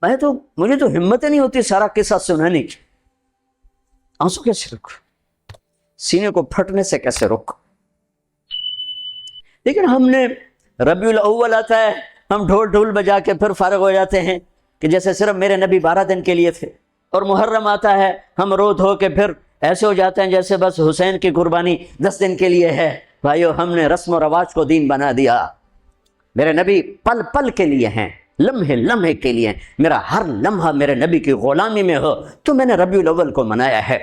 مجھے تو ہمت ہی نہیں ہوتی سارا قصہ سنانے کی. آنسو کیسے روکو, سینے کو پھٹنے سے کیسے روکو. لیکن ہم نے ربیع الاول آتا ہے, ہم ڈھول بجا کے پھر فارغ ہو جاتے ہیں کہ جیسے صرف میرے نبی 12 دن کے لیے تھے. اور محرم آتا ہے, ہم رو دھو کے پھر ایسے ہو جاتے ہیں جیسے بس حسین کی قربانی 10 دن کے لیے ہے. بھائیو, ہم نے رسم و رواج کو دین بنا دیا. میرے نبی پل پل کے لیے ہیں, لمحے لمحے کے لیے. میرا ہر لمحہ میرے نبی کی غلامی میں ہو تو میں نے ربیع الاول کو منایا ہے.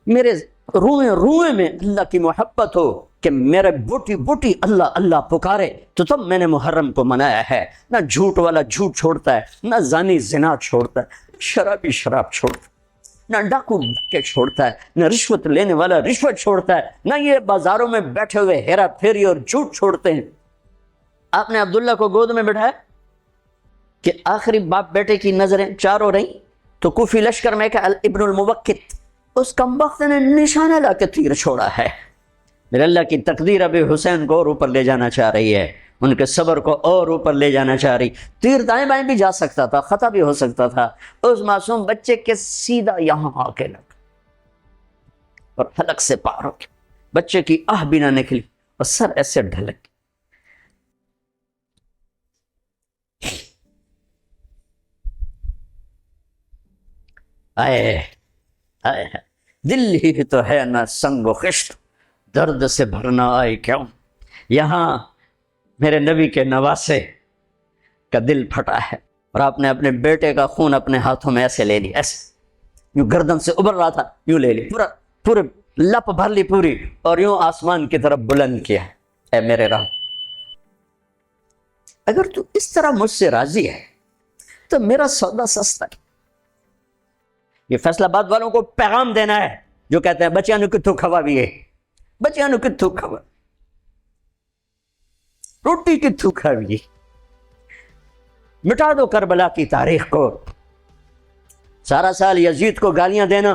میرے روئے روئے میں اللہ کی محبت ہو کہ میرے بوٹی بوٹی اللہ اللہ پکارے تو تب میں نے محرم کو منایا ہے. نہ جھوٹ والا جھوٹ چھوڑتا ہے, نہ زانی زنا چھوڑتا ہے, شرابی شراب چھوڑتا ہے, نہ ڈاکو ڈاکے چھوڑتا ہے, نہ رشوت لینے والا رشوت چھوڑتا ہے, نہ یہ بازاروں میں بیٹھے ہوئے ہیرا پھیری اور جھوٹ چھوڑتے ہیں. آپ نے عبداللہ کو گود میں بٹھایا کہ آخری باپ بیٹے کی نظریں چار ہو رہیں تو کوفی لشکر میں کہ ابن الموقت, اس کمبخت نے نشانہ لا کے تیر چھوڑا ہے. میرے اللہ کی تقدیر ابھی حسین کو اور اوپر لے جانا چاہ رہی ہے, ان کے صبر کو اور اوپر لے جانا چاہ رہی. تیر دائیں بائیں بھی جا سکتا تھا, خطا بھی ہو سکتا تھا. اس معصوم بچے کے سیدھا یہاں آ کے لگ اور حلق سے پار ہو گیا. بچے کی آہ بھی نہ نکلی اور سر ایسے ڈھلک. آئے آئے دل ہی تو ہے نہ سنگ و خشت, درد سے بھرنا آئے کیوں. یہاں میرے نبی کے نواسے کا دل پھٹا ہے اور آپ نے اپنے بیٹے کا خون اپنے ہاتھوں میں ایسے لے لی, ایسے یوں گردن سے ابھر رہا تھا, یوں لے لی, پورے لپ بھر لی پوری, اور یوں آسمان کی طرف بلند کیا. اے میرے رب, اگر تو اس طرح مجھ سے راضی ہے تو میرا سودا سستا ہے. یہ فیصل آباد والوں کو پیغام دینا ہے جو کہتے ہیں بچیاں نو کتھوں کھوا بھی ہے, بچیاں نو کتھوں کھوا, روٹی کتھوں کھاوی. مٹا دو کربلا کی تاریخ کو. سارا سال یزید کو گالیاں دینا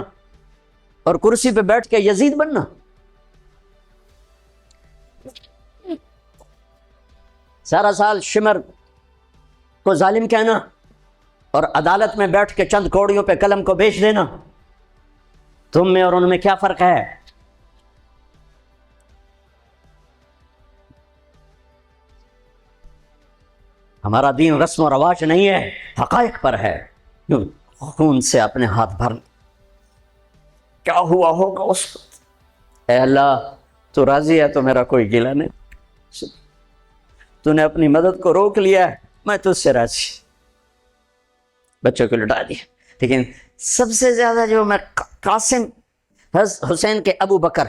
اور کرسی پہ بیٹھ کے یزید بننا. سارا سال شمر کو ظالم کہنا اور عدالت میں بیٹھ کے چند کوڑیوں پہ قلم کو بیچ دینا. تم میں اور ان میں کیا فرق ہے؟ ہمارا دین رسم و رواج نہیں ہے, حقائق پر ہے. خون سے اپنے ہاتھ بھرنا. کیا ہوا ہوگا اس وقت؟ اے اللہ, تو راضی ہے تو میرا کوئی گلہ نہیں. تو نے اپنی مدد کو روک لیا ہے, میں تجھ سے راضی. بچوں کو لٹا دیا. لیکن سب سے زیادہ جو میں قاسم, حسین کے ابو بکر,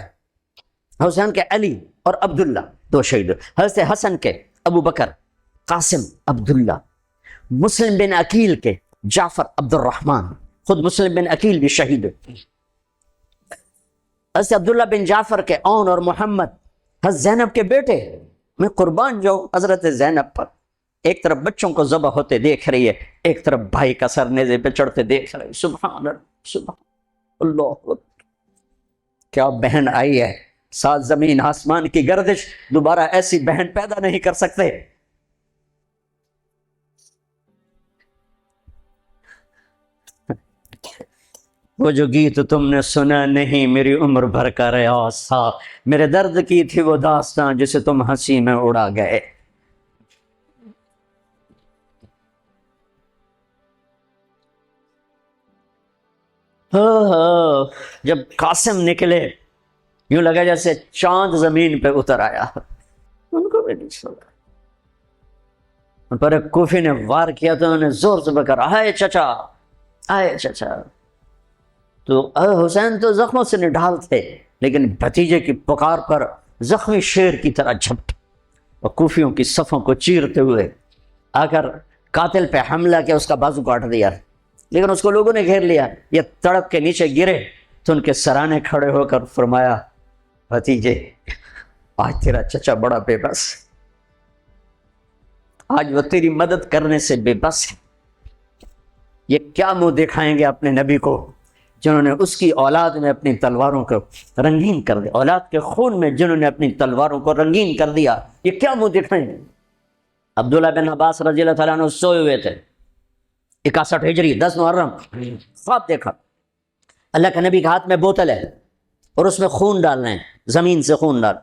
حسین کے علی اور عبداللہ, 2 شہید. حضرت حسن کے ابو بکر قاسم عبداللہ, مسلم بن عقیل کے جعفر عبد الرحمن, خود مسلم بن عقیل بھی شہید. حضرت عبداللہ بن جعفر کے اون اور محمد, حضرت زینب کے بیٹے. میں قربان جاؤں حضرت زینب پر. ایک طرف بچوں کو ذبح ہوتے دیکھ رہی ہے, ایک طرف بھائی کا سر نیزے پہ چڑھتے دیکھ رہی ہے. سبحان اللہ, سبحان اللہ, کیا بہن آئی ہے. 7 زمین آسمان کی گردش دوبارہ ایسی بہن پیدا نہیں کر سکتے. وہ جو گیت تم نے سنا نہیں میری عمر بھر کا ریاض تھا, میرے درد کی تھی وہ داستان جسے تم ہنسی میں اڑا گئے. جب قاسم نکلے یوں لگا جیسے چاند زمین پہ اتر آیا. ان کو بھی نہیں سنا. ان پر ایک کوفی نے وار کیا تو انہوں نے زور سے بکر, آئے چچا, آئے چچا. تو حسین تو زخموں سے نڈھال تھے, لیکن بھتیجے کی پکار پر زخمی شیر کی طرح جھپٹ اور کوفیوں کی صفوں کو چیرتے ہوئے آ کر قاتل پہ حملہ کیا, اس کا بازو کاٹ دیا. لیکن اس کو لوگوں نے گھیر لیا. یہ تڑپ کے نیچے گرے تو ان کے سرانے کھڑے ہو کر فرمایا, بھتیجے آج تیرا چچا بڑا بے بس, آج وہ تیری مدد کرنے سے بے بس ہے. یہ کیا منہ دکھائیں گے اپنے نبی کو جنہوں نے اس کی اولاد میں اپنی تلواروں کو رنگین کر دیا, اولاد کے خون میں جنہوں نے اپنی تلواروں کو رنگین کر دیا. یہ کیا منہ دکھائیں گے؟ عبداللہ بن عباس رضی اللہ تعالیٰ عنہ سوئے ہوئے تھے, 61 ہجری 10 محرم خواب دیکھا، اللہ کے نبی کے ہاتھ میں بوتل ہے اور اس میں خون ڈالنا ہے، زمین سے خون ڈال۔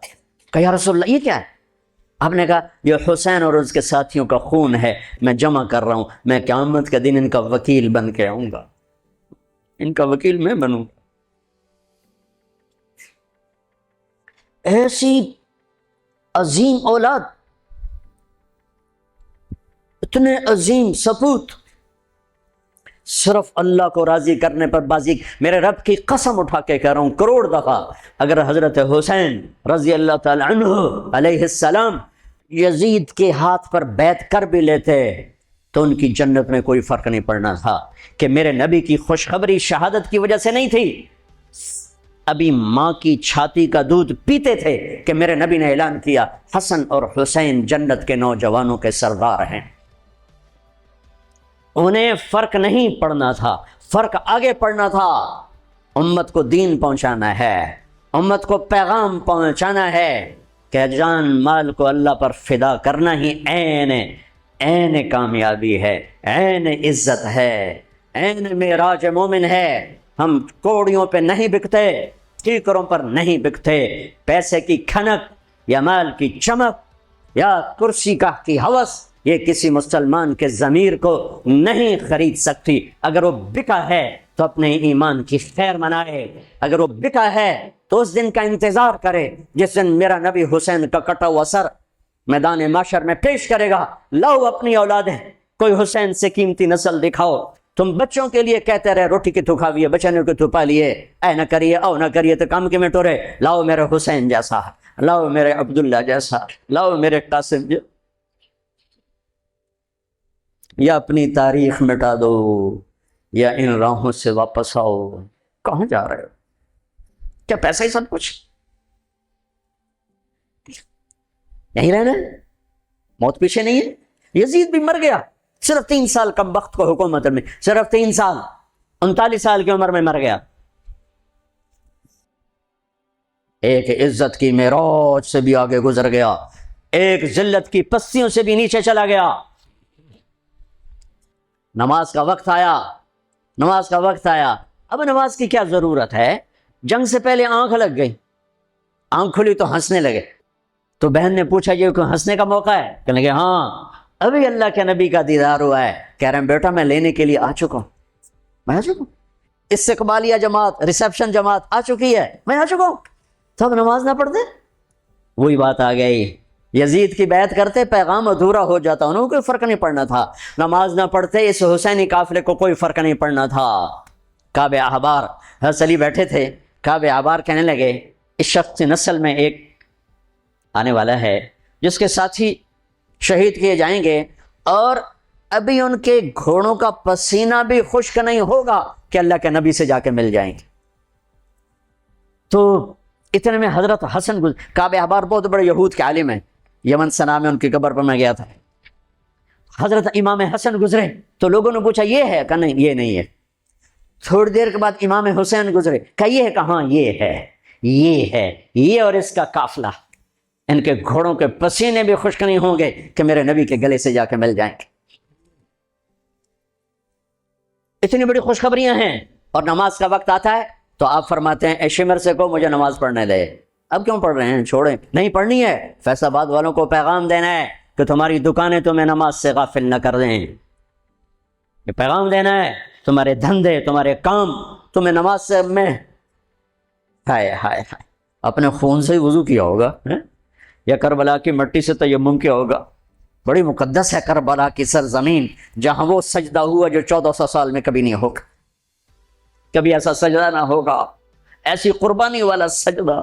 کہا یا رسول اللہ یہ کیا ہے؟ آپ نے کہا یہ حسین اور اس کے ساتھیوں کا خون ہے، میں جمع کر رہا ہوں، میں قیامت کے دن ان کا وکیل بن کے آؤں گا، ان کا وکیل میں بنوں گا۔ ایسی عظیم اولاد، اتنے عظیم سپوت، صرف اللہ کو راضی کرنے پر بازی۔ میرے رب کی قسم اٹھا کے کہہ رہا ہوں، کروڑ دفعہ اگر حضرت حسین رضی اللہ تعالی عنہ علیہ السلام یزید کے ہاتھ پر بیعت کر بھی لیتے تو ان کی جنت میں کوئی فرق نہیں پڑنا تھا، کہ میرے نبی کی خوشخبری شہادت کی وجہ سے نہیں تھی، ابھی ماں کی چھاتی کا دودھ پیتے تھے کہ میرے نبی نے اعلان کیا حسن اور حسین جنت کے نوجوانوں کے سردار ہیں۔ انہیں فرق نہیں پڑنا تھا، فرق آگے پڑنا تھا، امت کو دین پہنچانا ہے، امت کو پیغام پہنچانا ہے کہ جان مال کو اللہ پر فدا کرنا ہی عین کامیابی ہے، عین عزت ہے، عین معراج مومن ہے۔ ہم کوڑیوں پہ نہیں بکتے، ٹھیکروں پر نہیں بکتے، پیسے کی کھنک یا مال کی چمک یا کرسی کا کی ہوس یہ کسی مسلمان کے ضمیر کو نہیں خرید سکتی۔ اگر وہ بکا ہے تو اپنے ایمان کی خیر منائے، اگر وہ بکا ہے تو اس دن کا انتظار کرے جس دن میرا نبی حسین کا کٹا ہوا سر میدان محشر میں پیش کرے گا۔ لاؤ اپنی اولادیں، کوئی حسین سے قیمتی نسل دکھاؤ۔ تم بچوں کے لیے کہتے رہے روٹی کی تو کھاویے، بچنے کو تو پالیے، اے نہ کریے او نہ کریے تو کام کے میں ٹورے۔ لاؤ میرے حسین جیسا، لاؤ میرے عبداللہ جیسا، لاؤ میرے قاسم جیسا، یا اپنی تاریخ مٹا دو یا ان راہوں سے واپس آؤ۔ کہاں جا رہے ہو؟ کیا پیسہ ہی سب کچھ؟ یہیں رہنا ہے؟ موت پیچھے نہیں ہے؟ یزید بھی مر گیا صرف 3 سال کم وقت کو حکومت میں، صرف 3 سال، 39 سال کی عمر میں مر گیا۔ ایک عزت کی معراج سے بھی آگے گزر گیا، ایک ذلت کی پستیوں سے بھی نیچے چلا گیا۔ نماز کا وقت آیا، نماز کا وقت آیا، اب نماز کی کیا ضرورت ہے؟ جنگ سے پہلے آنکھ لگ گئی، آنکھ کھلی تو ہنسنے لگے۔ تو بہن نے پوچھا یہ کوئی ہنسنے کا موقع ہے؟ کہنے لگے ہاں ابھی اللہ کے نبی کا دیدار ہوا ہے۔ کہہ رہے ہیں بیٹا میں لینے کے لیے آ چکا ہوں، میں آ چکا ہوں، استقبالیہ جماعت، ریسیپشن جماعت آ چکی ہے، میں آ چکا ہوں۔ تو اب نماز نہ پڑھتے؟ وہی بات آ گئی، یزید کی بیعت کرتے پیغام ادھورا ہو جاتا، انہوں کو کوئی فرق نہیں پڑنا تھا۔ نماز نہ پڑھتے اس حسینی قافلے کو کوئی فرق نہیں پڑنا تھا۔ کعب احبار، حضرت علی بیٹھے تھے، کعب احبار کہنے لگے اس شخص کی نسل میں ایک آنے والا ہے جس کے ساتھی شہید کیے جائیں گے اور ابھی ان کے گھوڑوں کا پسینہ بھی خشک نہیں ہوگا کہ اللہ کے نبی سے جا کے مل جائیں گے۔ تو اتنے میں حضرت حسن کعب احبار بہت بڑے یہود کے عالم ہیں، یمن سنا میں ان کی قبر پر میں گیا تھا۔ حضرت امام حسن گزرے تو لوگوں نے پوچھا یہ ہے؟ کہ نہیں یہ نہیں ہے۔ تھوڑی دیر کے بعد امام حسین گزرے، کہ یہ ہے؟ کہاں یہ ہے، یہ ہے، یہ اور اس کا قافلہ، ان کے گھوڑوں کے پسینے بھی خشک نہیں ہوں گے کہ میرے نبی کے گلے سے جا کے مل جائیں گے۔ اتنی بڑی خوشخبریاں ہیں، اور نماز کا وقت آتا ہے تو آپ فرماتے ہیں اے شمر سے کو مجھے نماز پڑھنے دے۔ اب کیوں پڑھ رہے ہیں؟ چھوڑیں، نہیں پڑھنی ہے۔ فیصل آباد والوں کو پیغام دینا ہے کہ تمہاری دکانیں تمہیں نماز سے غافل نہ کر دیں، یہ پیغام دینا ہے، تمہارے دھندے، تمہارے کام تمہیں نماز سے میں ہائے ہائے ہائے اپنے خون سے ہی وضو کیا ہوگا یا کربلا کی مٹی سے تیمم کیا ہوگا۔ بڑی مقدس ہے کربلا کی سرزمین، جہاں وہ سجدہ ہوا جو 1400 سال میں کبھی نہیں ہوگا، کبھی ایسا سجدہ نہ ہوگا، ایسی قربانی والا سجدہ۔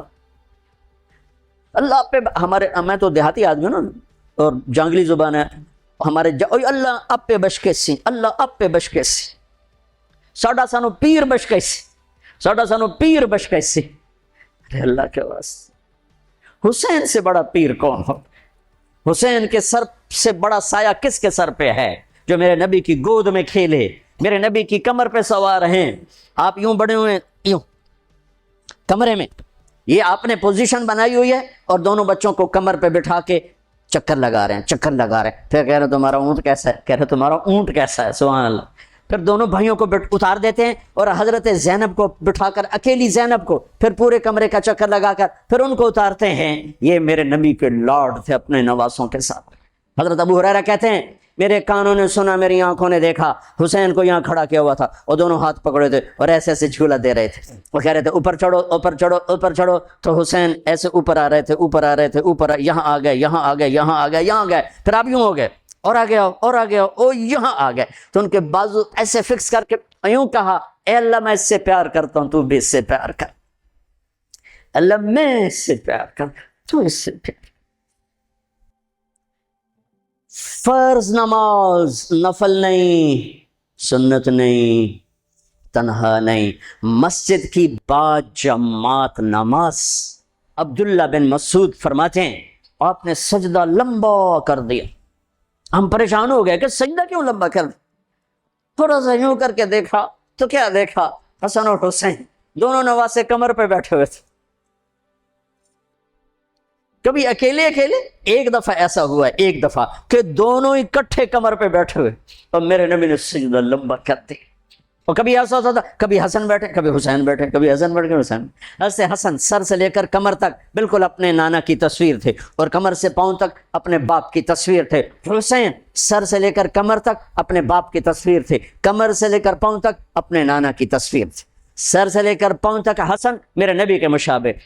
اللہ پہ ہمارے، میں تو دیہاتی آدمی ہوں نا اور جانگلی زبان ہے ہمارے، اللہ آپ پہ بشکے سی، اللہ آپ پہ بشکے سی، ساڈا سانو پیر بشکے سی، ساڈا سانو پیر بشکے سی۔ ارے اللہ کے واسطے، حسین سے بڑا پیر کون ہو؟ حسین کے سر سے بڑا سایہ کس کے سر پہ ہے جو میرے نبی کی گود میں کھیلے، میرے نبی کی کمر پہ سوار ہیں؟ آپ یوں بڑے ہوئے یوں کمرے میں، یہ آپ نے پوزیشن بنائی ہوئی ہے اور دونوں بچوں کو کمر پہ بٹھا کے چکر لگا رہے ہیں، چکر لگا رہے ہیں، پھر کہہ رہے تمہارا اونٹ کیسا ہے، کہہ رہے تمہارا اونٹ کیسا ہے، سبحان اللہ۔ پھر دونوں بھائیوں کو اتار دیتے ہیں اور حضرت زینب کو بٹھا کر، اکیلی زینب کو، پھر پورے کمرے کا چکر لگا کر پھر ان کو اتارتے ہیں۔ یہ میرے نبی کے لاڈ تھے اپنے نواسوں کے ساتھ۔ حضرت ابو ہریرہ کہتے ہیں میرے کانوں نے سنا، میری آنکھوں نے دیکھا، حسین کو یہاں کھڑا کیا ہوا تھا اور دونوں ہاتھ پکڑے تھے اور ایسے ایسے جھولا دے رہے تھے، وہ کہہ رہے تھے اوپر چڑھو، اوپر چڑھو، اوپر چڑھو، تو حسین ایسے اوپر آ رہے تھے، اوپر آ رہے تھے، اوپر یہاں آ گئے، یہاں آ گئے، یہاں آ گئے، یہاں گئے، پھر آپ یوں ہو گئے اور آگے آؤ اور آگے آؤ، او یہاں آ گئے، تو ان کے بازو ایسے فکس کر کے یوں کہا اے اللہ میں اس سے پیار کرتا ہوں، تو بھی اس سے پیار کر، اللہ میں اس سے پیار کرتا ہوں، تو اس سے پیار۔ فرض نماز نفل نہیں، سنت نہیں، تنہا نہیں، مسجد کی با جماعت نماز۔ عبداللہ بن مسعود فرماتے ہیں آپ نے سجدہ لمبا کر دیا، ہم پریشان ہو گئے کہ سجدہ کیوں لمبا کر دیا، تھوڑا سا یوں کر کے دیکھا تو کیا دیکھا، حسن اور حسین دونوں نواسے کمر پہ بیٹھے ہوئے تھے۔ کبھی اکیلے اکیلے، ایک دفعہ ایسا ہوا ہے، ایک دفعہ کہ دونوں اکٹھے کمر پہ بیٹھے ہوئے اور میرے نبی نے سجدہ لمبا کر دیا۔ اور کبھی ایسا ہوتا تھا کبھی حسن بیٹھے، کبھی حسین بیٹھے، کبھی حسن بیٹھے، کبھی حسین۔ ایسے حسن سر سے لے کر کمر تک بالکل اپنے نانا کی تصویر تھے اور کمر سے پاؤں تک اپنے باپ کی تصویر تھے۔ حسین سر سے لے کر کمر تک اپنے باپ کی تصویر تھے، کمر سے لے کر پاؤں تک اپنے نانا کی تصویر تھی۔ سر سے لے کر پاؤں تک حسن میرے نبی کے مشابہ،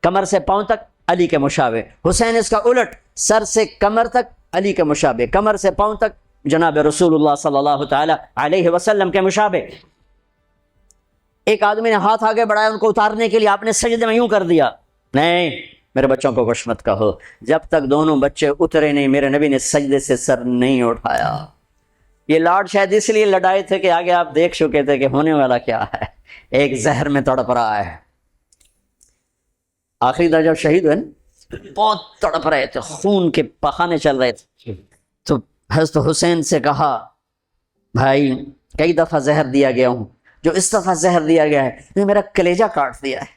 کمر سے پاؤں تک علی کے مشابہ۔ حسین اس کا الٹ، سر سے کمر تک علی کے مشابہ، کمر سے پاؤں تک جناب رسول اللہ صلی اللہ تعالی علیہ وسلم کے مشابہ۔ ایک آدمی نے ہاتھ آگے بڑھایا ان کو اتارنے کے لیے، آپ نے سجدے میں یوں کر دیا، نہیں میرے بچوں کو کچھ مت کہو، جب تک دونوں بچے اترے نہیں میرے نبی نے سجدے سے سر نہیں اٹھایا۔ یہ لاڈ شاید اس لیے لڑائے تھے کہ آگے آپ دیکھ چکے تھے کہ ہونے والا کیا ہے، ایک زہر میں تڑپ رہا ہے۔ آخری دن جب شہید ہوئے نا بہت تڑپ رہے تھے، خون کے بہانے چل رہے تھے، تو حضرت حسین سے کہا بھائی کئی دفعہ زہر دیا گیا ہوں، جو اس دفعہ زہر دیا گیا ہے نے میرا کلیجہ کاٹ دیا ہے۔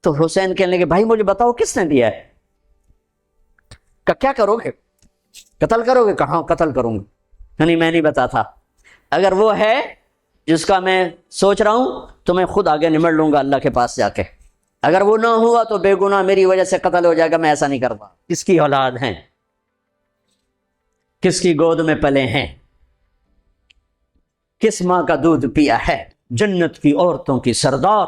تو حسین کہنے لگے بھائی مجھے بتاؤ کس نے دیا ہے، کہ کیا کرو گے، قتل کرو گے؟ کہاں قتل کروں گا، نہیں میں نہیں بتاتا، اگر وہ ہے جس کا میں سوچ رہا ہوں تو میں خود آگے نمٹ لوں گا اللہ کے پاس جا کے، اگر وہ نہ ہوا تو بے گناہ میری وجہ سے قتل ہو جائے گا، میں ایسا نہیں کرتا۔ کس کی اولاد ہیں، کس کی گود میں پلے ہیں، کس ماں کا دودھ پیا ہے، جنت کی عورتوں کی سردار،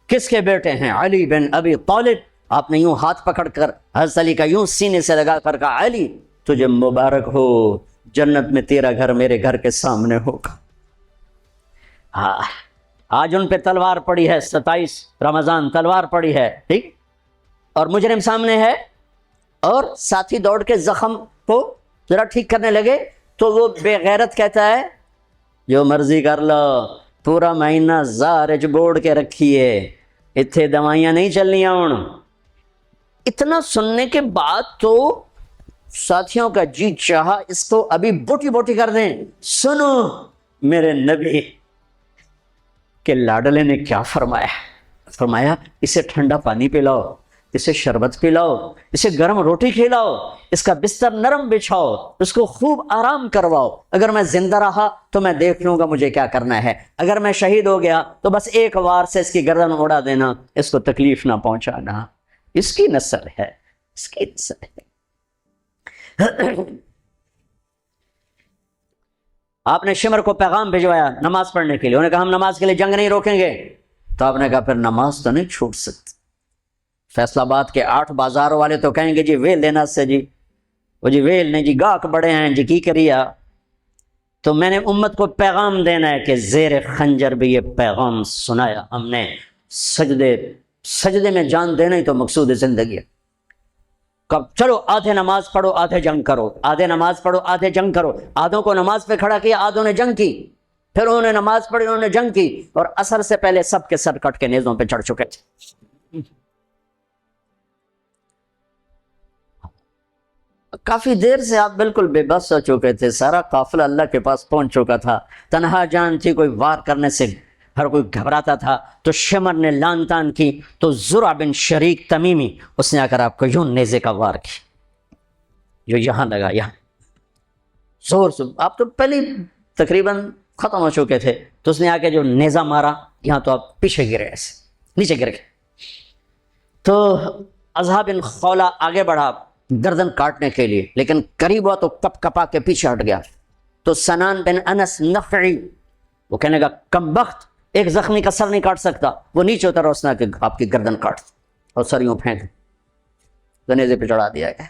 کس کے بیٹے ہیں، علی بن ابی طالب۔ آپ نے یوں ہاتھ پکڑ کر حضرت علی کا یوں سینے سے لگا کر کہا علی تجھے مبارک ہو، جنت میں تیرا گھر میرے گھر کے سامنے ہوگا۔ ہاں آج ان پہ تلوار پڑی ہے، 27 رمضان تلوار پڑی ہے، ٹھیک، اور مجرم سامنے ہے، اور ساتھی دوڑ کے زخم کو ذرا ٹھیک کرنے لگے تو وہ بے غیرت کہتا ہے جو مرضی کر لو، پورا مہینہ زارج بوڑ کے رکھیے، اتھے دوائیاں نہیں چلنیاں ہوں۔ اتنا سننے کے بعد تو ساتھیوں کا جی چاہا اس کو ابھی بوٹی بوٹی کر دیں۔ سنو میرے نبی کہ لاڈلے نے کیا فرمایا، فرمایا اسے ٹھنڈا پانی پلاؤ، اسے شربت پلاؤ، اسے گرم روٹی کھلاؤ، اس کا بستر نرم بچھاؤ، اس کو خوب آرام کرواؤ، اگر میں زندہ رہا تو میں دیکھ لوں گا مجھے کیا کرنا ہے، اگر میں شہید ہو گیا تو بس ایک وار سے اس کی گردن اڑا دینا، اس کو تکلیف نہ پہنچانا، اس کی نسل ہے، اس کی نسل ہے۔ آپ نے شمر کو پیغام بھجوایا نماز پڑھنے کے لیے، انہوں نے کہا ہم نماز کے لیے جنگ نہیں روکیں گے، تو آپ نے کہا پھر نماز تو نہیں چھوٹ سکتی۔ فیصل آباد کے 8 بازاروں والے تو کہیں گے جی ویل دینا سے جی، وہ جی ویل نہیں جی گاہک بڑے ہیں جی کی کریا، تو میں نے امت کو پیغام دینا ہے کہ زیر خنجر بھی یہ پیغام سنایا ہم نے، سجدے میں جان دینا ہی تو مقصود زندگی ہے۔ کب چلو آدھے نماز پڑھو آدھے جنگ کرو، آدھے نماز پڑھو آدھے جنگ کرو، آدھوں کو نماز پہ کھڑا کیا، آدھوں نے جنگ کی، پھر انہوں نے نماز پڑھی انہوں نے جنگ کی، اور عصر سے پہلے سب کے سر کٹ کے نیزوں پہ چڑھ چکے تھے۔ کافی دیر سے آپ بالکل بے بس ہو چکے تھے، سارا قافلہ اللہ کے پاس پہنچ چکا تھا، تنہا جان تھی، کوئی وار کرنے سے ہر کوئی گھبراتا تھا تو شمر نے لان تان کی تو زرع بن شریک تمیمی اس نے آ کر آپ کو یوں نیزے کا وار کی، جو یہاں لگا، یہاں زور سے، آپ تو پہلے تقریباً ختم ہو چکے تھے، تو اس نے آ کے جو نیزہ مارا یہاں تو آپ پیچھے گرے، ایسے نیچے گر گئے۔ تو اضحیٰ بن خولہ آگے بڑھا گردن کاٹنے کے لیے، لیکن قریب ہوا تو کپ کپا کے پیچھے ہٹ گیا۔ تو سنان بن انس نخعی وہ کہنے کا کم بخت، ایک زخمی کا سر نہیں کاٹ سکتا، وہ نیچے اترا، اس نے کہ آپ کی گردن کاٹ اور سر یوں پھینک نیزے پہ چڑھا دیا گیا۔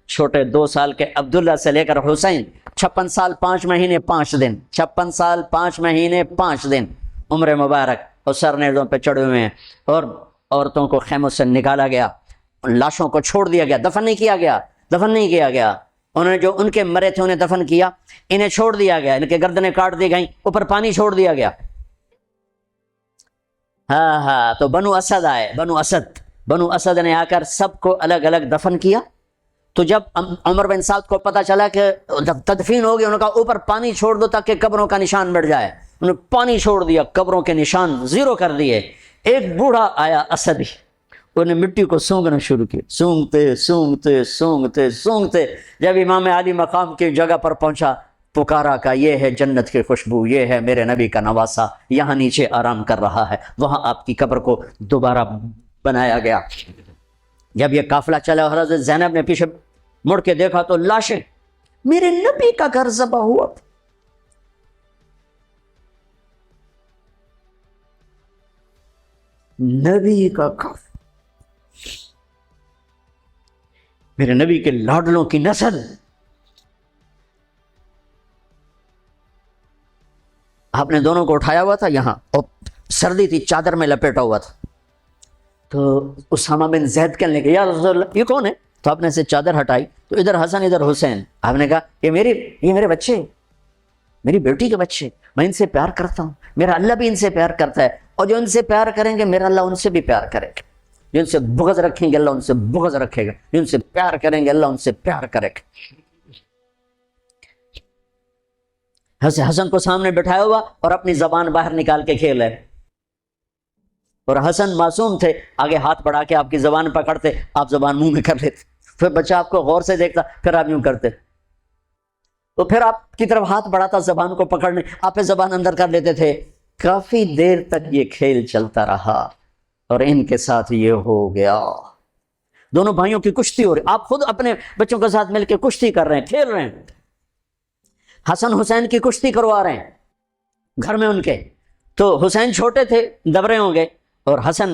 چھوٹے 2 سال کے عبداللہ سے لے کر حسین 56 سال 5 مہینے 5 دن، 56 سال 5 مہینے 5 دن عمر مبارک، اور سر نیزوں پہ چڑھے ہوئے ہیں، اور عورتوں کو خیموں سے نکالا گیا، لاشوں کو چھوڑ دیا گیا، دفن نہیں کیا گیا، انہوں نے جو ان کے مرے تھے انہیں دفن کیا، انہیں چھوڑ دیا گیا، ان کے گردنیں کاٹ دی گئیں، اوپر پانی چھوڑ دیا گیا۔ ہاں تو بنو اسد آئے، بنو اسد نے آ کر سب کو الگ الگ دفن کیا۔ تو جب عمر بن سعد کو پتا چلا کہ تدفین ہو گئی، انہوں نے کہا اوپر پانی چھوڑ دو تاکہ قبروں کا نشان بڑھ جائے، انہوں نے پانی چھوڑ دیا، قبروں کے نشان زیرو کر دیے۔ ایک بوڑھا آیا اسدی، انہیں مٹی کو سونگنا شروع کیا، سونگتے جب امام علی مقام کی جگہ پر پہنچا، پکارا کا یہ ہے جنت کی خوشبو، یہ ہے میرے نبی کا نواسہ، یہاں نیچے آرام کر رہا ہے۔ وہاں آپ کی قبر کو دوبارہ بنایا گیا۔ جب یہ قافلہ چلا، حضرت زینب نے پیچھے مڑ کے دیکھا تو لاشیں، میرے نبی کا گھر ذبح ہوا، نبی کا گھر، میرے نبی کے لاڈلوں کی نسل۔ آپ نے دونوں کو اٹھایا ہوا تھا یہاں، اور سردی تھی، چادر میں لپیٹا ہوا تھا۔ تو اسامہ بن زید کہنے لگے یا رسول اللہ یہ کون ہے؟ تو آپ نے سے چادر ہٹائی تو ادھر حسن ادھر حسین، آپ نے کہا یہ میرے بچے، میری بیٹی کے بچے، میں ان سے پیار کرتا ہوں، میرا اللہ بھی ان سے پیار کرتا ہے، اور جو ان سے پیار کریں گے میرا اللہ ان سے بھی پیار کرے گا، جو ان سے بغض رکھیں گے اللہ ان سے بغض رکھے گا، جو ان سے پیار کریں گے اللہ ان سے پیار کرے گا۔ حسن کو سامنے بٹھایا ہوا اور اپنی زبان باہر نکال کے کھیل ہے، اور حسن معصوم تھے، آگے ہاتھ بڑھا کے آپ کی زبان پکڑتے، آپ زبان منہ میں کر لیتے، پھر بچہ آپ کو غور سے دیکھتا، پھر آپ یوں کرتے، تو پھر آپ کی طرف ہاتھ بڑھاتا زبان کو پکڑنے، آپ پہ زبان اندر کر لیتے تھے۔ کافی دیر تک یہ کھیل چلتا رہا، اور ان کے ساتھ یہ ہو گیا۔ دونوں بھائیوں کی کشتی ہو رہی، آپ خود اپنے بچوں کے ساتھ مل کے کشتی کر رہے ہیں، کھیل رہے ہیں، حسن حسین کی کشتی کروا رہے ہیں گھر میں ان کے۔ تو حسین چھوٹے تھے، دب رہے ہوں گے، اور حسن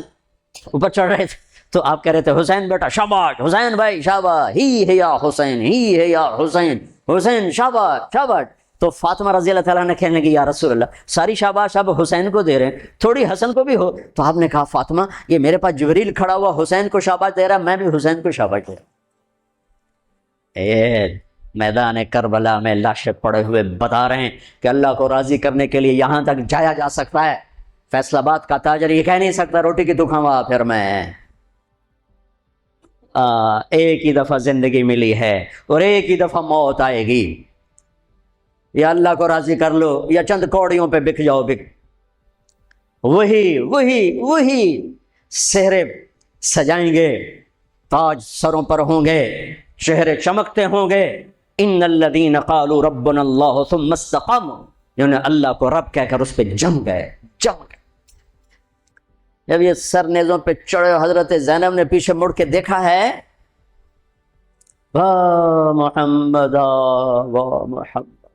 اوپر چڑھ رہے تھے، تو آپ کہہ رہے تھے حسین بیٹا شاباش، حسین بھائی شاباش، ہی ہے یا حسین، ہی ہے یا حسین، حسین شاباش شاباش۔ تو فاطمہ رضی اللہ تعالیٰ نے کہنے لگی یا رسول اللہ ساری شاباش اب حسین کو دے رہے ہیں، تھوڑی حسن کو بھی ہو۔ تو آپ نے کہا فاطمہ یہ میرے پاس جبریل کھڑا ہوا حسین کو شاباش دے رہا، میں بھی حسین کو شاباش دے رہا۔ میدان کربلا میں لاشیں پڑے ہوئے بتا رہے ہیں کہ اللہ کو راضی کرنے کے لیے یہاں تک جایا جا سکتا ہے۔ فیصل آباد کا تاجر یہ کہہ نہیں سکتا روٹی کی تو کھاوا پھر میں، ایک ہی دفعہ زندگی ملی ہے اور ایک ہی دفعہ موت آئے گی، یا اللہ کو راضی کر لو یا چند کوڑیوں پہ بک جاؤ، وہی سہرے سجائیں گے، تاج سروں پر ہوں گے، چہرے چمکتے ہوں گے۔ ان الذین قالوا ربنا اللہ ثم استقاموا، جنہوں نے اللہ کو رب کہہ کر اس پہ جم گئے۔ جب یہ سر نیزوں پہ چڑھے، حضرت زینب نے پیچھے مڑ کے دیکھا ہے، واہ محمد واہ محمد،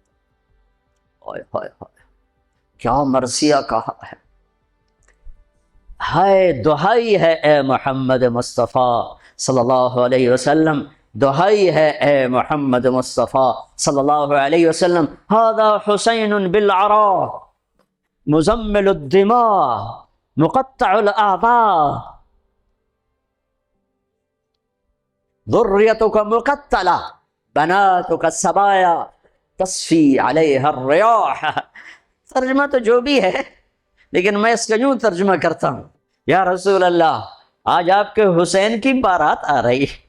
کیا مرثیہ کہا ہے، ہائے دہائی ہے اے محمد مصطفیٰ صلی اللہ علیہ وسلم، دہائی ہے اے محمد مصطفیٰ صلی اللہ علیہ وسلم، هذا حسین بالعراء مزمل الدماء مقطع الاعضاء ذریتک مقتلہ بناتک سبایا تصفی علیہ الریاح۔ ترجمہ تو جو بھی ہے، لیکن میں اس کا یوں ترجمہ کرتا ہوں، یا رسول اللہ آج آپ کے حسین کی بارات آ رہی ہے،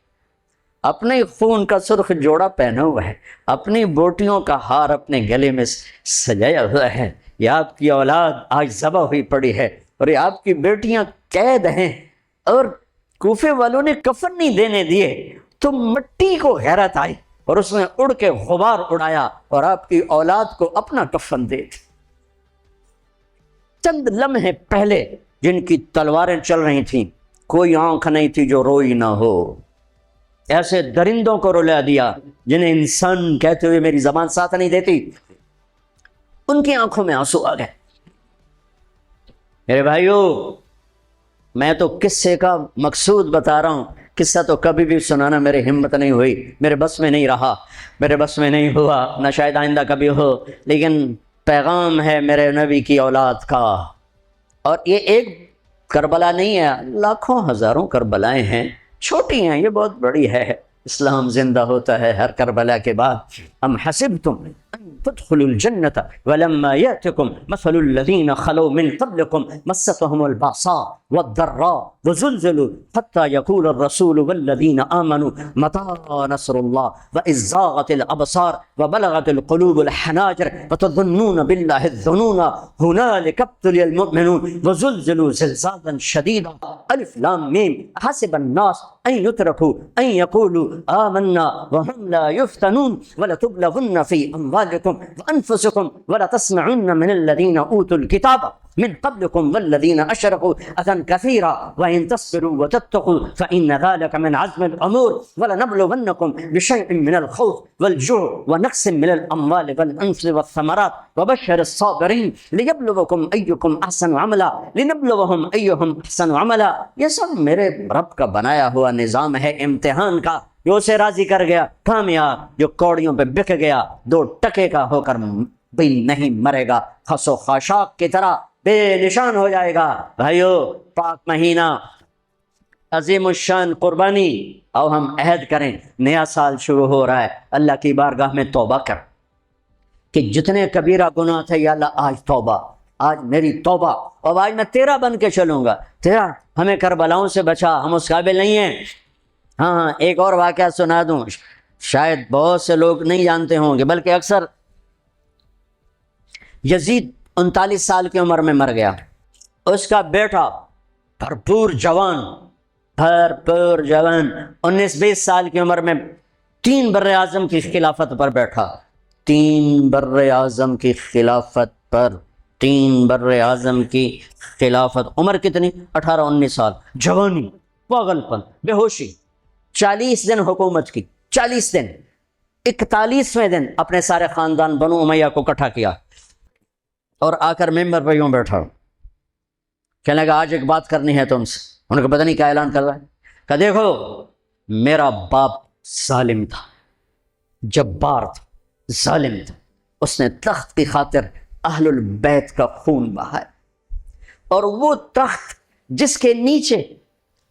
اپنے خون کا سرخ جوڑا پہنا ہوا ہے، اپنی بوٹیوں کا ہار اپنے گلے میں سجایا ہوا ہے، یہ آپ کی اولاد آج ذبح ہوئی پڑی ہے اور یہ آپ کی بیٹیاں قید ہیں، اور کوفے والوں نے کفن نہیں دینے دیے تو مٹی کو غیرت آئی اور اس نے اڑ کے غبار اڑایا اور آپ کی اولاد کو اپنا کفن دے دی۔ چند لمحے پہلے جن کی تلواریں چل رہی تھیں، کوئی آنکھ نہیں تھی جو روئی نہ ہو، ایسے درندوں کو رلا دیا جنہیں انسان کہتے ہوئے میری زبان ساتھ نہیں دیتی، ان کی آنکھوں میں آنسو آ گئے۔ میرے بھائیو، میں تو قصے کا مقصود بتا رہا ہوں، قصہ تو کبھی بھی سنانا میرے ہمت نہیں ہوئی، میرے بس میں نہیں رہا، میرے بس میں نہیں ہوا، نہ شاید آئندہ کبھی ہو، لیکن پیغام ہے میرے نبی کی اولاد کا۔ اور یہ ایک کربلا نہیں ہے، لاکھوں ہزاروں کربلائیں ہیں، چھوٹی ہیں، یہ بہت بڑی ہے۔ اسلام زندہ ہوتا ہے ہر کربلا کے بعد۔ ام حسبتم ان تدخلوا الجنة ولما يأتكم مثل الذين خلوا من قبلكم مستهم البأساء والضراء وزلزلوا حتى يقول الرسول والذين آمنوا متى نصر الله وإذ زاغت الأبصار وبلغت القلوب الحناجر وتظنون بالله الظنون هنالك ابتلي المؤمنون وزلزلوا زلزالا شديدا ألف لام ميم حسب الناس أن يتركوا أن يقولوا آمنا وهم لا يفتنون ولتبلغن في أموالكم وأنفسكم ولتسمعن من الذين أوتوا الكتاب من قبلكم والذين أشركوا أذى كثيرا وإن تصبروا وتتقوا فإن ذلك من عزم الأمور ولنبلونكم بشيء من الخوف والجوع ونقص من الأموال والأنفس والثمرات وبشر الصابرين ليبلوكم أيكم أحسن عملا لنبلوهم أيهم أحسن عملا۔ یہ سب میرے رب کا بنایا ہوا نظام ہے امتحان کا، جو اسے راضی کر گیا کامیاب، جو کوڑیوں پہ بک گیا 2 ٹکے کا ہو کر بھی نہیں مرے گا، خس و خاشاک کی طرح بے نشان ہو جائے گا۔ بھائیو، پاک مہینہ، عظیم الشان قربانی، اور ہم عہد کریں، نیا سال شروع ہو رہا ہے، اللہ کی بارگاہ میں توبہ کر کہ جتنے کبیرہ گناہ تھے، یا اللہ آج توبہ، آج میری توبہ، اور آج میں تیرا بن کے چلوں گا، تیرا ہمیں کربلاؤں سے بچا، ہم اس قابل نہیں ہیں۔ ہاں، ایک اور واقعہ سنا دوں، شاید بہت سے لوگ نہیں جانتے ہوں گے، بلکہ اکثر۔ یزید 39 سال کی عمر میں مر گیا، اس کا بیٹا بھرپور جوان 19-20 سال کی عمر میں 3 بر اعظم کی خلافت پر بیٹھا، 3 بر اعظم کی خلافت پر، 3 بر اعظم کی خلافت، عمر کتنی؟ 18-19 سال، جوانی، پاگل پن، بے ہوشی، 40 دن حکومت کی، 40 دن، 41ویں دن اپنے سارے خاندان بنو امیہ کو اکٹھا کیا اور آ کر ممبر پہ یوں بیٹھا، کہنے لگا آج ایک بات کرنی ہے تم سے۔ انہوں نے پتہ نہیں کیا اعلان کر رہا ہے، کہ دیکھو میرا باپ ظالم تھا، جبار تھا، ظالم تھا، اس نے تخت کی خاطر اہل البیت کا خون بہایا، اور وہ تخت جس کے نیچے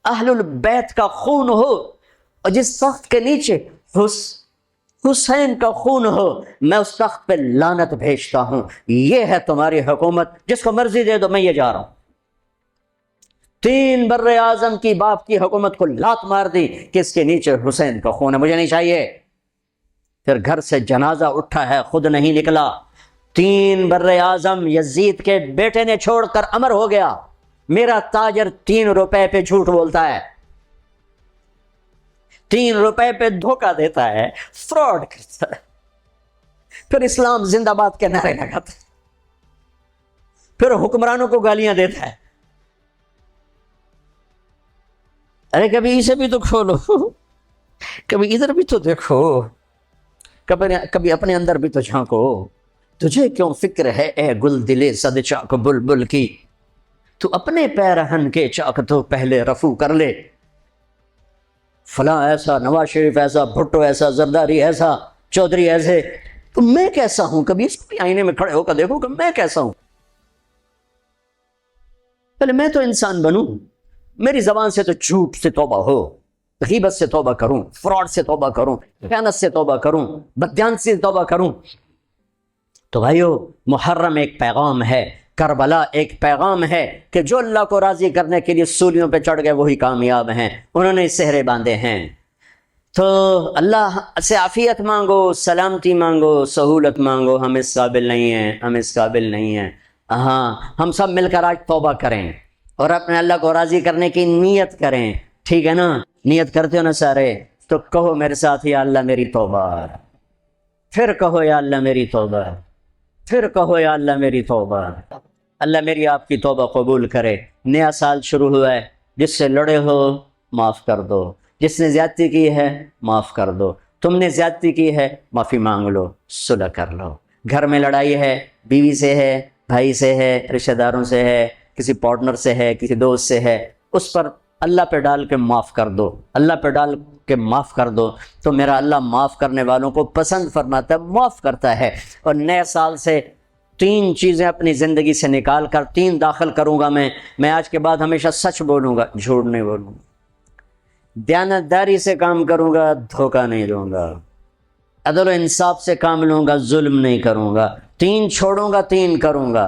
اہل البیت کا خون ہو اور جس تخت کے نیچے حسین کا خون ہو، میں اس تخت پہ لعنت بھیجتا ہوں۔ یہ ہے تمہاری حکومت، جس کو مرضی دے دو، میں یہ جا رہا ہوں۔ 3 بر اعظم کی باپ کی حکومت کو لات مار دی کہ اس کے نیچے حسین کا خون ہے، مجھے نہیں چاہیے۔ پھر گھر سے جنازہ اٹھا ہے، خود نہیں نکلا۔ 3 بر اعظم یزید کے بیٹے نے چھوڑ کر امر ہو گیا، میرا تاجر 3 روپے پہ جھوٹ بولتا ہے، 3 روپے پہ دھوکہ دیتا ہے، فراڈ کرتا ہے، پھر اسلام زندہ باد کے نعرے لگاتا ہے، پھر حکمرانوں کو گالیاں دیتا ہے۔ ارے کبھی اسے بھی تو کھولو، کبھی ادھر بھی تو دیکھو، کبھی اپنے اندر بھی تو جھانکو۔ تجھے کیوں فکر ہے اے گل دلے صد چاک بلبل کی، تو اپنے پیرہن کے چاک تو پہلے رفو کر لے۔ فلاں ایسا، نواز شریف ایسا، بھٹو ایسا، زرداری ایسا، چودھری ایسے، تو میں کیسا ہوں؟ کبھی اس کو آئینے میں کھڑے ہو کر دیکھو کہ میں کیسا ہوں۔ پہلے میں تو انسان بنوں، میری زبان سے تو جھوٹ سے توبہ ہو، غیبت سے توبہ کروں، فراڈ سے توبہ کروں، خیانت سے توبہ کروں، بددیانتی سے توبہ کروں۔ تو بھائیو، محرم ایک پیغام ہے، کربلا ایک پیغام ہے کہ جو اللہ کو راضی کرنے کے لیے سولیوں پہ چڑھ گئے وہی کامیاب ہیں، انہوں نے سہرے باندھے ہیں۔ تو اللہ سے عافیت مانگو، سلامتی مانگو، سہولت مانگو. ہم اس قابل نہیں ہیں، ہم اس قابل نہیں ہیں. ہاں ہم سب مل کر آج توبہ کریں اور اپنے اللہ کو راضی کرنے کی نیت کریں. ٹھیک ہے نا؟ نیت کرتے ہو نا سارے؟ تو کہو میرے ساتھ، یا اللہ میری توبہ. پھر کہو یا اللہ میری توبہ. پھر کہو یا اللہ میری توبہ. اللہ میری آپ کی توبہ قبول کرے. نیا سال شروع ہوا ہے، جس سے لڑے ہو معاف کر دو، جس نے زیادتی کی ہے معاف کر دو. تم نے زیادتی کی ہے معافی مانگ لو، صلح کر لو. گھر میں لڑائی ہے، بیوی سے ہے، بھائی سے ہے، رشتہ داروں سے ہے، کسی پارٹنر سے ہے، کسی دوست سے ہے، اس پر اللہ پہ ڈال کے معاف کر دو. اللہ پہ ڈال کے معاف کر دو تو میرا اللہ معاف کرنے والوں کو پسند فرماتا ہے، معاف کرتا ہے. اور نئے سال سے 3 چیزیں اپنی زندگی سے نکال کر 3 داخل کروں گا. میں آج کے بعد ہمیشہ سچ بولوں گا، جھوٹ نہیں بولوں گا. دیانتداری سے کام کروں گا، دھوکہ نہیں دوں گا. عدل و انصاف سے کام لوں گا، ظلم نہیں کروں گا. 3 چھوڑوں گا، 3 کروں گا.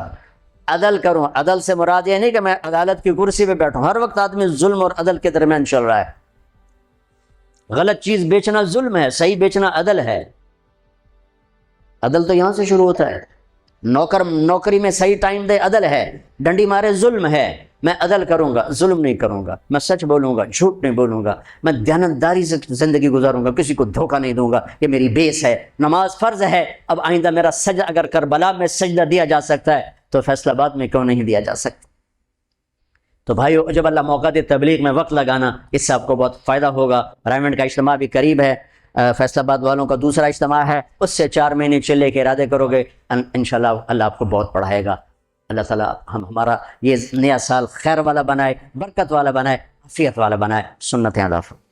عدل کروں. عدل سے مراد یہ نہیں کہ میں عدالت کی کرسی پہ بیٹھوں. ہر وقت آدمی ظلم اور عدل کے درمیان چل رہا ہے. غلط چیز بیچنا ظلم ہے، صحیح بیچنا عدل ہے. عدل تو یہاں سے شروع ہوتا ہے. نوکری میں صحیح ٹائم دے، عدل ہے. ڈنڈی مارے، ظلم ہے. میں عدل کروں گا، ظلم نہیں کروں گا. میں سچ بولوں گا، جھوٹ نہیں بولوں گا. میں دیانتداری سے زندگی گزاروں گا، کسی کو دھوکہ نہیں دوں گا. یہ میری بیس ہے. نماز فرض ہے. اب آئندہ میرا سجدہ، اگر کربلا میں سجدہ دیا جا سکتا ہے تو فیصل آباد میں کیوں نہیں دیا جا سکتا؟ تو بھائیو، جب اللہ موقع دے تبلیغ میں وقت لگانا، اس سے آپ کو بہت فائدہ ہوگا. رائمنڈ کا اجتماع بھی قریب ہے. فیصل آباد والوں کا دوسرا اجتماع ہے، اس سے 4 مہینے چلے کے ارادے کرو گے، انشاءاللہ اللہ آپ کو بہت پڑھائے گا. اللہ تعالیٰ ہمارا یہ نیا سال خیر والا بنائے، برکت والا بنائے، عافیت والا بنائے. سنت ادا فرمائے.